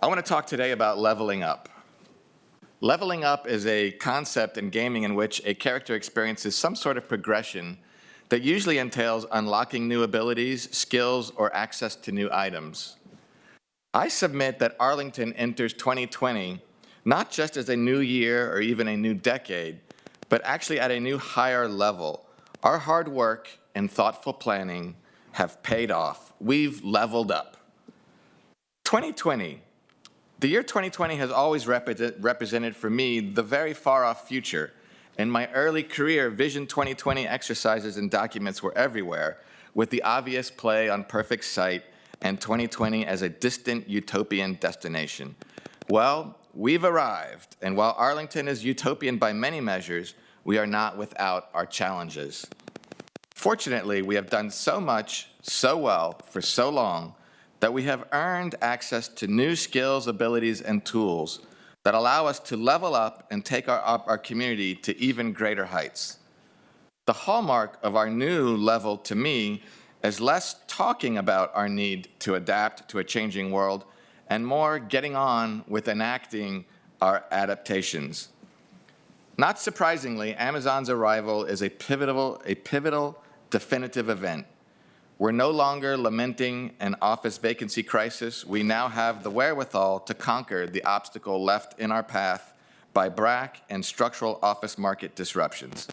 I want to talk today about leveling up. Leveling up is a concept in gaming in which a character experiences some sort of progression that usually entails unlocking new abilities, skills, or access to new items. I submit that Arlington enters 2020 not just as a new year or even a new decade, but actually at a new higher level. Our hard work and thoughtful planning have paid off. We've leveled up. 2020. The year 2020 has always represented for me the very far-off future. In my early career, Vision 2020 exercises and documents were everywhere, with the obvious play on perfect sight and 2020 as a distant utopian destination. Well, we've arrived, and while Arlington is utopian by many measures, we are not without our challenges. Fortunately, we have done so much, so well, for so long, that we have earned access to new skills, abilities, and tools that allow us to level up and take our community to even greater heights. The hallmark of our new level, to me, is less talking about our need to adapt to a changing world and more getting on with enacting our adaptations. Not surprisingly, Amazon's arrival is a pivotal, definitive event. We're no longer lamenting an office vacancy crisis. We now have the wherewithal to conquer the obstacle left in our path by BRAC and structural office market disruptions.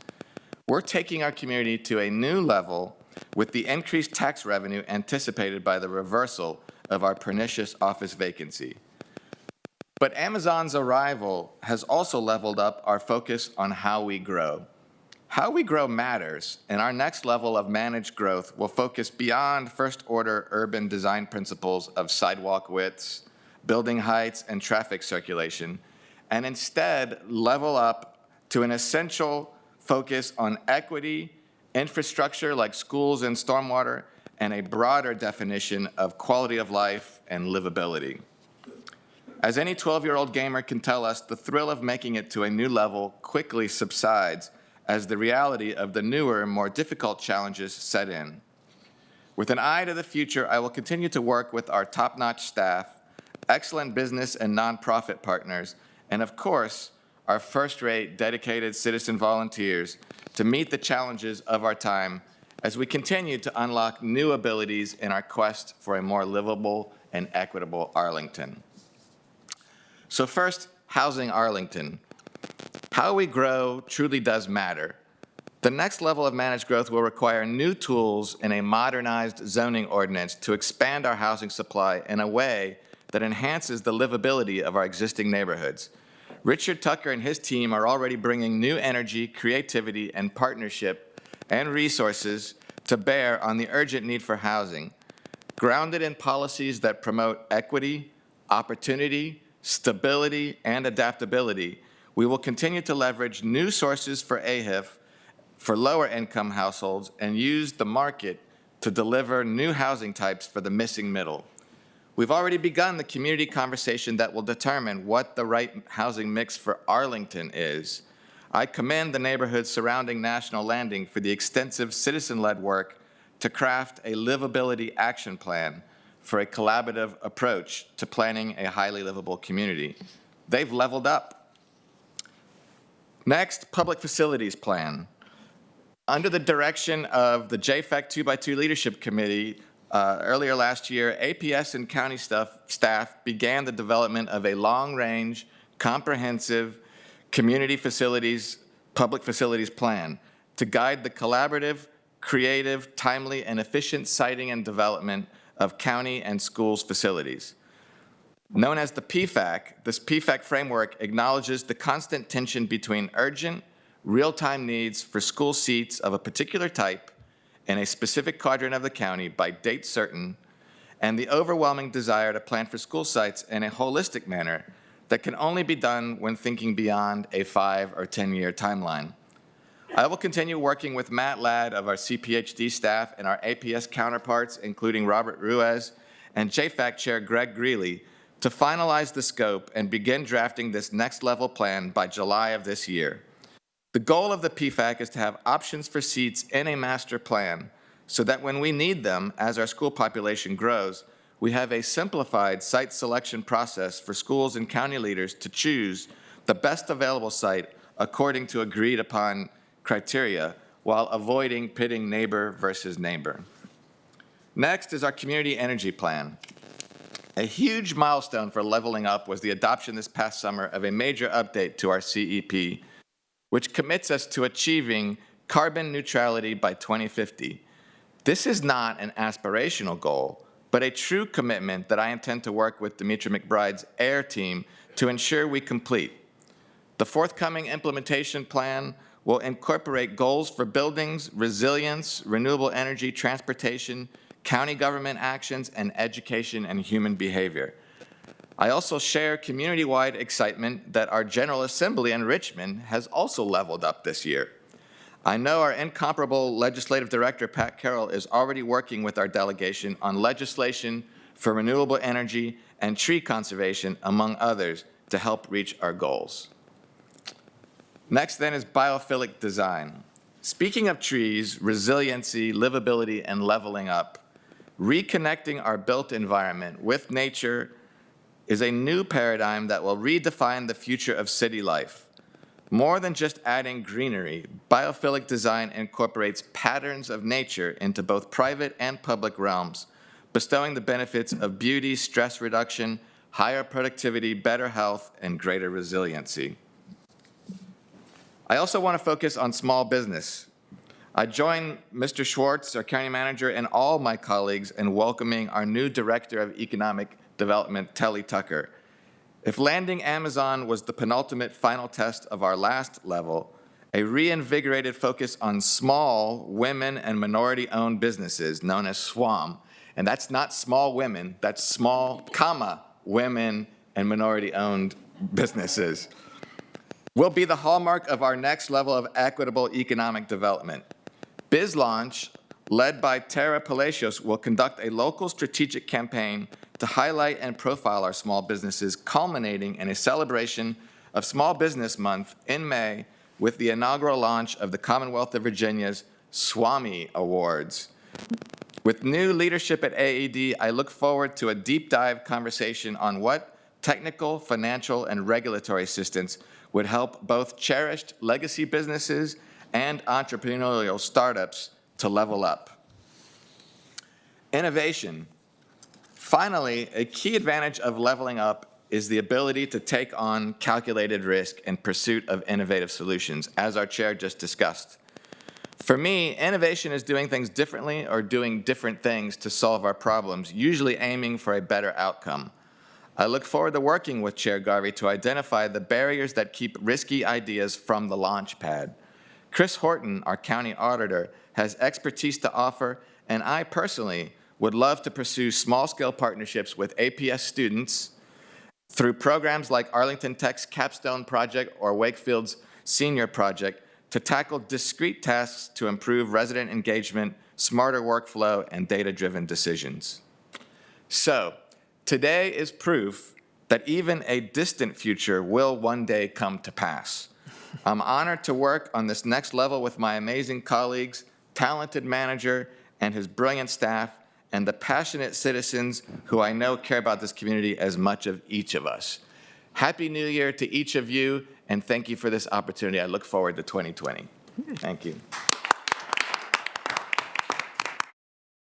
We're taking our community to a new level with the increased tax revenue anticipated by the reversal of our pernicious office vacancy. But Amazon's arrival has also leveled up our focus on how we grow. How we grow matters, and our next level of managed growth will focus beyond first-order urban design principles of sidewalk widths, building heights, and traffic circulation, and instead level up to an essential focus on equity, infrastructure like schools and stormwater, and a broader definition of quality of life and livability. As any 12-year-old gamer can tell us, the thrill of making it to a new level quickly subsides as the reality of the newer, more difficult challenges set in. With an eye to the future, I will continue to work with our top-notch staff, excellent business and nonprofit partners, and of course, our first-rate, dedicated citizen volunteers to meet the challenges of our time as we continue to unlock new abilities in our quest for a more livable and equitable Arlington. So first, housing Arlington. How we grow truly does matter. The next level of managed growth will require new tools and a modernized zoning ordinance to expand our housing supply in a way that enhances the livability of our existing neighborhoods. Richard Tucker and his team are already bringing new energy, creativity, and partnership and resources to bear on the urgent need for housing, grounded in policies that promote equity, opportunity, stability, and adaptability. We will continue to leverage new sources for AHIF for lower-income households and use the market to deliver new housing types for the missing middle. We've already begun the community conversation that will determine what the right housing mix for Arlington is. I commend the neighborhoods surrounding National Landing for the extensive citizen-led work to craft a livability action plan for a collaborative approach to planning a highly livable community. They've leveled up. Next, public facilities plan. Under the direction of the JFEC 2x2 Leadership Committee, earlier last year, APS and county staff began the development of a long-range, comprehensive community facilities, public facilities plan to guide the collaborative, creative, timely, and efficient siting and development of county and schools facilities. Known as the PFAC, this PFAC framework acknowledges the constant tension between urgent, real-time needs for school seats of a particular type in a specific quadrant of the county by date certain, and the overwhelming desire to plan for school sites in a holistic manner that can only be done when thinking beyond a 5 or 10-year timeline. I will continue working with Matt Ladd of our CPHD staff and our APS counterparts, including Robert Ruiz and JFAC Chair Greg Greeley, to finalize the scope and begin drafting this next level plan by July of this year. The goal of the PFAC is to have options for seats in a master plan so that when we need them as our school population grows, we have a simplified site selection process for schools and county leaders to choose the best available site according to agreed upon criteria while avoiding pitting neighbor versus neighbor. Next is our community energy plan. A huge milestone for leveling up was the adoption this past summer of a major update to our CEP, which commits us to achieving carbon neutrality by 2050. This is not an aspirational goal, but a true commitment that I intend to work with Demetra McBride's AIR team to ensure we complete. The forthcoming implementation plan will incorporate goals for buildings, resilience, renewable energy, transportation, county government actions, and education and human behavior. I also share community-wide excitement that our General Assembly in Richmond has also leveled up this year. I know our incomparable Legislative Director, Pat Carroll, is already working with our delegation on legislation for renewable energy and tree conservation, among others, to help reach our goals. Next, then, is biophilic design. Speaking of trees, resiliency, livability, and leveling up, reconnecting our built environment with nature is a new paradigm that will redefine the future of city life. More than just adding greenery, biophilic design incorporates patterns of nature into both private and public realms, bestowing the benefits of beauty, stress reduction, higher productivity, better health, and greater resiliency. I also want to focus on small business. I join Mr. Schwartz, our county manager, and all my colleagues in welcoming our new Director of Economic Development, Telly Tucker. If landing Amazon was the penultimate final test of our last level, a reinvigorated focus on small women and minority-owned businesses known as SWAM, and that's not small women, that's small, comma, women and minority-owned businesses, will be the hallmark of our next level of equitable economic development. BizLaunch, led by Tara Palacios, will conduct a local strategic campaign to highlight and profile our small businesses, culminating in a celebration of Small Business Month in May with the inaugural launch of the Commonwealth of Virginia's Swamy Awards. With new leadership at AED, I look forward to a deep dive conversation on what technical, financial, and regulatory assistance would help both cherished legacy businesses and entrepreneurial startups to level up. Innovation. Finally, a key advantage of leveling up is the ability to take on calculated risk in pursuit of innovative solutions, as our chair just discussed. For me, innovation is doing things differently or doing different things to solve our problems, usually aiming for a better outcome. I look forward to working with Chair Garvey to identify the barriers that keep risky ideas from the launch pad. Chris Horton, our county auditor, has expertise to offer, and I personally would love to pursue small-scale partnerships with APS students through programs like Arlington Tech's Capstone Project or Wakefield's Senior Project to tackle discrete tasks to improve resident engagement, smarter workflow, and data-driven decisions. So, today is proof that even a distant future will one day come to pass. I'm honored to work on this next level with my amazing colleagues, talented manager, and his brilliant staff, and the passionate citizens who I know care about this community as much as each of us. Happy New Year to each of you, and thank you for this opportunity. I look forward to 2020. Thank you.